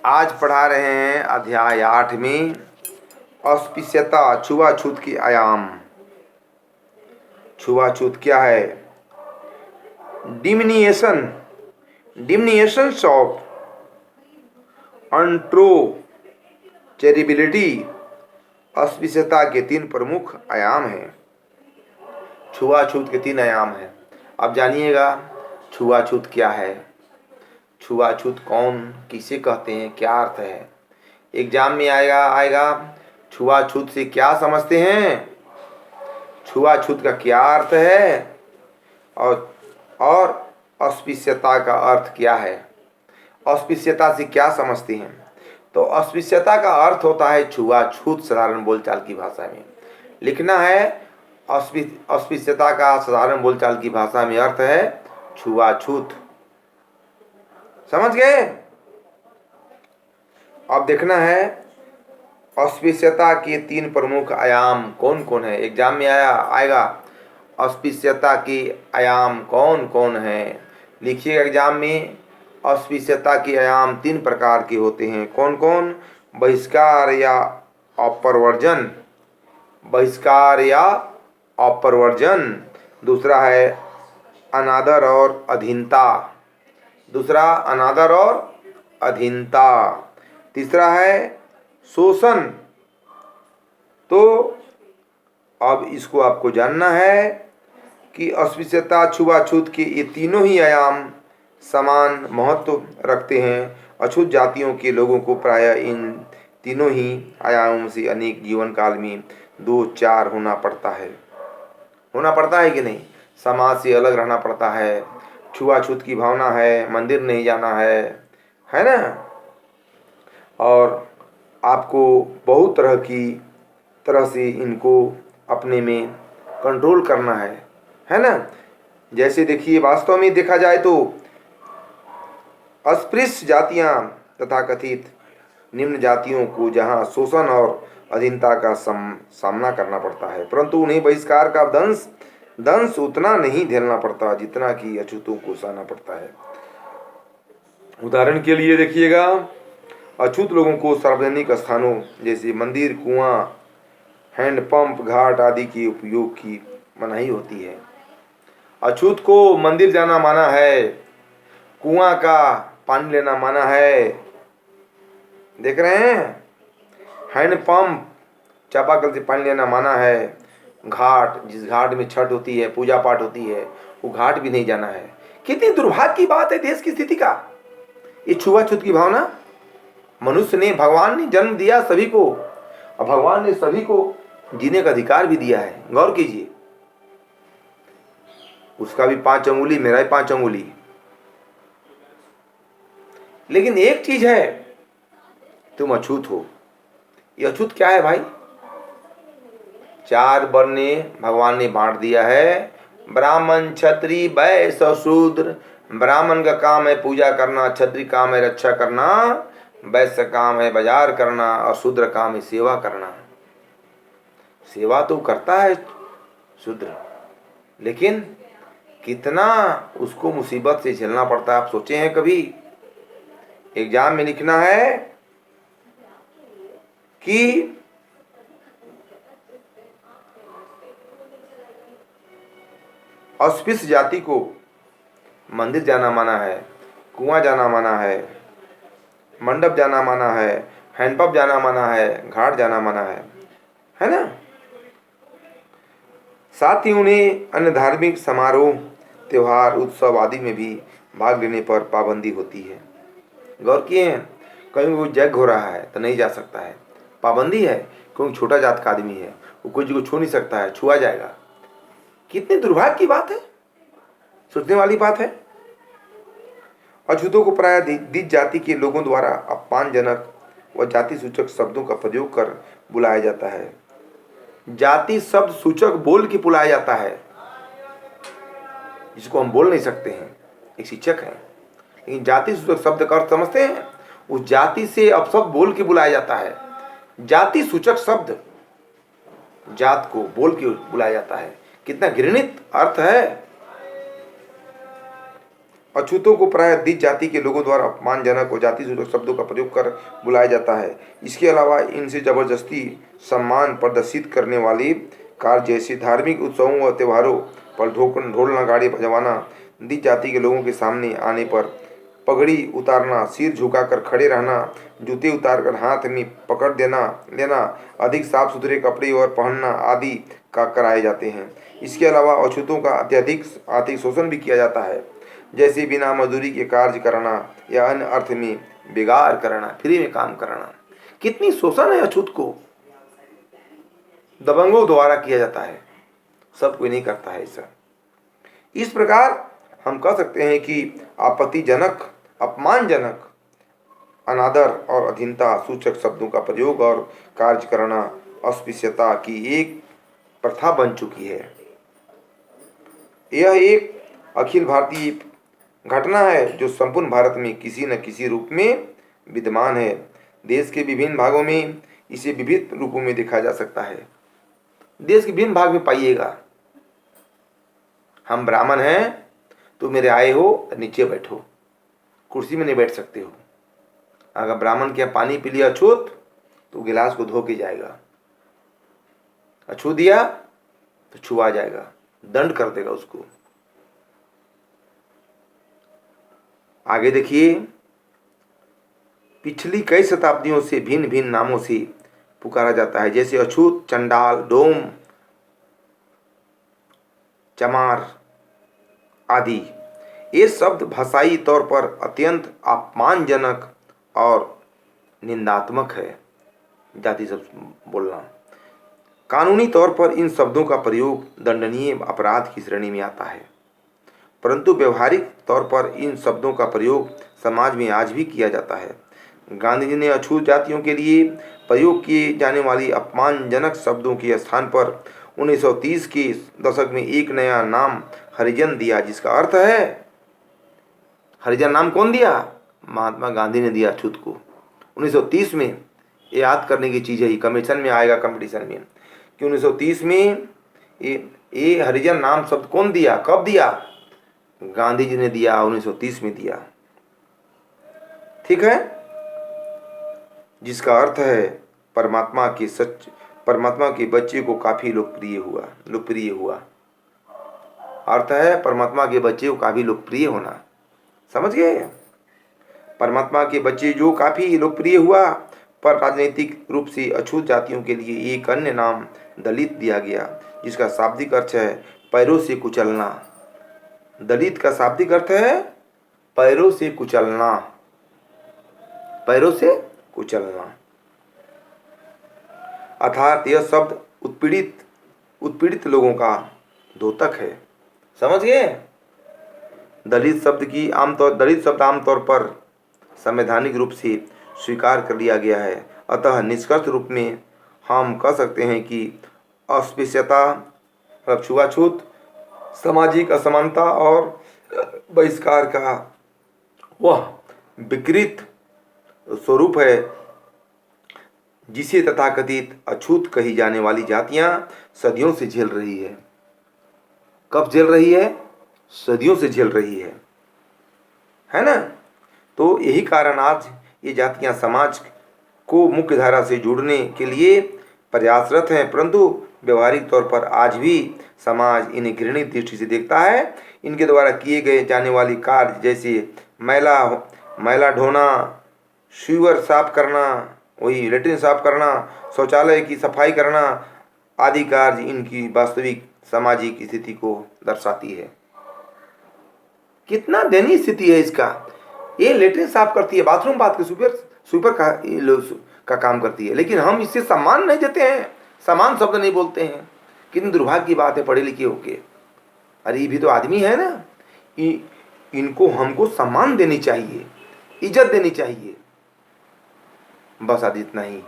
आज पढ़ा रहे हैं अध्याय 8 में अस्पृश्यता, छुआछूत के आयाम। छुआछूत क्या है? डिमिनिएशंस ऑफ अनट्रोचेरिबिलिटी अस्पृश्यता के 3 प्रमुख आयाम हैं। छुआछूत के 3 आयाम हैं। अब जानिएगा छुआछूत क्या है, छुआछूत कौन किसे कहते हैं, क्या अर्थ है। एग्जाम में आएगा छुआछूत से क्या समझते हैं, छुआछूत का क्या अर्थ है और अस्पृश्यता का अर्थ क्या है, अस्पृश्यता से क्या समझते हैं। तो अस्पृश्यता का अर्थ होता है छुआछूत। साधारण बोलचाल की भाषा में लिखना है, अस्पृश्यता का साधारण बोलचाल की भाषा में अर्थ है छुआछूत। समझ गए? अब देखना है अस्पृश्यता के 3 प्रमुख आयाम कौन कौन है। एग्जाम में आएगा अस्पृश्यता के आयाम कौन कौन है। लिखिएगा एग्जाम में, अस्पृश्यता के आयाम 3 प्रकार के होते हैं। कौन कौन? बहिष्कार या अप्रवर्जन, बहिष्कार या अप्रवर्जन। दूसरा है अनादर और अधीनता, दूसरा अनादर और अधीनता। तीसरा है शोषण। तो अब इसको आपको जानना है कि अस्पृश्यता, छुआछूत के ये तीनों ही आयाम समान महत्व रखते हैं। अछूत जातियों के लोगों को प्रायः इन तीनों ही आयामों से अनेक जीवन काल में 2-4 होना पड़ता है कि नहीं। समाज से अलग रहना पड़ता है, छुआछूत की भावना है, मंदिर नहीं जाना है ना। और आपको बहुत तरह से इनको अपने में कंट्रोल करना है ना। जैसे देखिए, वास्तव में देखा जाए तो अस्पृश्य जातियां तथा कथित निम्न जातियों को जहां शोषण और अधीनता का सामना करना पड़ता है, परंतु उन्हें बहिष्कार का दंश उतना नहीं झेलना पड़ता जितना कि अछूतों को सहना पड़ता है। उदाहरण के लिए देखिएगा, अछूत लोगों को सार्वजनिक स्थानों जैसे मंदिर, कुआं, हैंडपंप, घाट आदि के उपयोग की मनाही होती है। अछूत को मंदिर जाना माना है, कुआं का पानी लेना माना है। देख रहे हैं, हैंडपंप, चापाकल से पानी लेना माना है। घाट, जिस घाट में छठ होती है, पूजा पाठ होती है, वो घाट भी नहीं जाना है। कितनी दुर्भाग्य की बात है देश की स्थिति का। ये छुआछूत की भावना, मनुष्य ने, भगवान ने जन्म दिया सभी को, और भगवान ने सभी को जीने का अधिकार भी दिया है। गौर कीजिए, उसका भी 5 अंगुली, मेरा भी 5 अंगुली। लेकिन एक चीज है, तुम अछूत हो। ये अछूत क्या है भाई? 4 वर्ण भगवान ने बांट दिया है, ब्राह्मण, क्षत्रिय, वैश्य, शूद्र। ब्राह्मण का काम है पूजा करना, क्षत्रिय काम है रक्षा करना, वैश्य काम है बाजार करना, और शूद्र काम है सेवा करना। सेवा तो करता है शूद्र, लेकिन कितना उसको मुसीबत से झेलना पड़ता है, आप सोचे हैं कभी? एग्जाम में लिखना है कि अस्पृश्य जाति को मंदिर जाना माना है, कुआं जाना माना है, मंडप जाना माना है, हैंडपंप जाना माना है, घाट जाना माना है ना। साथ ही उन्हें अन्य धार्मिक समारोह, त्योहार, उत्सव आदि में भी भाग लेने पर पाबंदी होती है। गौर किए हैं, कहीं वो यज्ञ हो रहा है तो नहीं जा सकता है, पाबंदी है, क्योंकि छोटा जात का आदमी है, वो कोई जी को छू नहीं सकता है, छुआ जाएगा। कितनी दुर्भाग्य की बात है, सोचने वाली बात है। अछूतों को प्रायः द्विज जाति के लोगों द्वारा अपमानजनक व जाति सूचक शब्दों का प्रयोग कर बुलाया जाता है। जाति शब्द सूचक बोल के बुलाया जाता है, जिसको हम बोल नहीं सकते हैं, एक शिक्षक है। लेकिन जाति सूचक शब्द का अर्थ समझते हैं? उस जाति से अपशब्द बोल के बुलाया जाता है। जाति सूचक शब्द, जात को बोल के बुलाया जाता है। कितना घृणित अर्थ है। अछूतों को प्रायः द्विज जाति के लोगों द्वारा अपमानजनक और जाति सूचक शब्दों का प्रयोग कर बुलाया जाता है। इसके अलावा इनसे जबरदस्ती सम्मान प्रदर्शित करने वाली कार्य जैसे धार्मिक उत्सवों व त्योहारों पर ढोल नगाड़े बजवाना, द्विज जाति के लोगों के सामने आने पर पगड़ी उतारना, सिर झुकाकर खड़े रहना, जूते उतारकर हाथ में पकड़ लेना, अधिक साफ सुथरे कपड़े और पहनना आदि का कराए जाते हैं। इसके अलावा अछूतों का अत्यधिक आर्थिक शोषण भी किया जाता है, जैसे बिना मजदूरी के कार्य करना या अन्य अर्थ में बेगार करना, फ्री में काम कराना। कितनी शोषण है अछूत को, दबंगों द्वारा किया जाता है, सब कोई नहीं करता है ऐसा। इस प्रकार हम कह सकते हैं कि आपत्तिजनक, अपमानजनक, अनादर और अधीनता सूचक शब्दों का प्रयोग और कार्य करना अस्पृश्यता की एक प्रथा बन चुकी है। यह एक अखिल भारतीय घटना है जो संपूर्ण भारत में किसी न किसी रूप में विद्यमान है। देश के विभिन्न भागों में इसे विभिन्न रूपों में देखा जा सकता है। देश के विभिन्न भाग में पाइएगा। हम ब्राह्मण हैं तो मेरे आए हो नीचे बैठो, कुर्सी में नहीं बैठ सकते हो। अगर ब्राह्मण के यहाँ पानी पी लिया अछूत तो गिलास को धो के जाएगा, अछूत दिया तो छुआ जाएगा, दंड कर देगा उसको। आगे देखिए, पिछली कई शताब्दियों से भिन्न भिन्न नामों से पुकारा जाता है, जैसे अछूत, चंडाल, डोम, चमार आदि। ये शब्द भाषाई तौर पर अत्यंत अपमानजनक और निंदात्मक है। जाति शब्द बोलना कानूनी तौर पर इन शब्दों का प्रयोग दंडनीय अपराध की श्रेणी में आता है, परंतु व्यवहारिक तौर पर इन शब्दों का प्रयोग समाज में आज भी किया जाता है। गांधी जी ने अछूत जातियों के लिए प्रयोग किए जाने वाली अपमानजनक शब्दों के स्थान पर 1930 के दशक में एक नया नाम हरिजन दिया, जिसका अर्थ है, हरिजन नाम कौन दिया? महात्मा गांधी ने दिया अछूत को 1930 में। ये याद करने की चीज़ है, ये कमीशन में आएगा, कंपटीशन में, कि 1930 में ये हरिजन नाम शब्द कौन दिया, कब दिया? गांधी जी ने दिया, 1930 में दिया। ठीक है, जिसका अर्थ है परमात्मा के बच्चे को काफी लोकप्रिय हुआ। अर्थ है परमात्मा के बच्चे को काफी लोकप्रिय होना। समझ गए? परमात्मा के बच्चे जो काफी लोकप्रिय हुआ, पर राजनीतिक रूप से अछूत जातियों के लिए एक अन्य नाम दलित दिया गया, जिसका शाब्दिक अर्थ है पैरों से कुचलना। दलित का शाब्दिक अर्थ है पैरों से कुचलना, पैरों से कुचलना। अर्थात यह शब्द उत्पीड़ित लोगों का द्योतक है। समझ गए? दलित शब्द आमतौर पर संवैधानिक रूप से स्वीकार कर लिया गया है। अतः निष्कर्ष रूप में हम कह सकते हैं कि अस्पृश्यता, छुआछूत, सामाजिक असमानता और बहिष्कार का वह विकृत स्वरूप है जिसे तथाकथित अछूत कही जाने वाली जातियां सदियों से झेल रही है। कब झेल रही है? सदियों से झेल रही है ना? तो यही कारण आज ये जातियां समाज को मुख्य धारा से जोड़ने के लिए प्रयासरत हैं, परंतु व्यवहारिक तौर पर आज भी समाज इन्हें घृणित दृष्टि से देखता है। इनके द्वारा किए गए जाने वाली कार्य जैसे मैला ढोना, सीवर साफ करना, वही लेटरिन साफ करना, शौचालय की सफाई करना आदि कार्य इनकी वास्तविक सामाजिक स्थिति को दर्शाती है। कितना दयनीय स्थिति है इसका। ये लेटरिन साफ करती है, बाथरूम बाथ के स्वीपर का काम करती है, लेकिन हम इससे सम्मान नहीं देते हैं, समान शब्द नहीं बोलते हैं। कितनी दुर्भाग्य की बात है पढ़े लिखे होके। अरे ये भी तो आदमी है ना, इनको हमको सम्मान देनी चाहिए, इज्जत देनी चाहिए। बस आज इतना ही।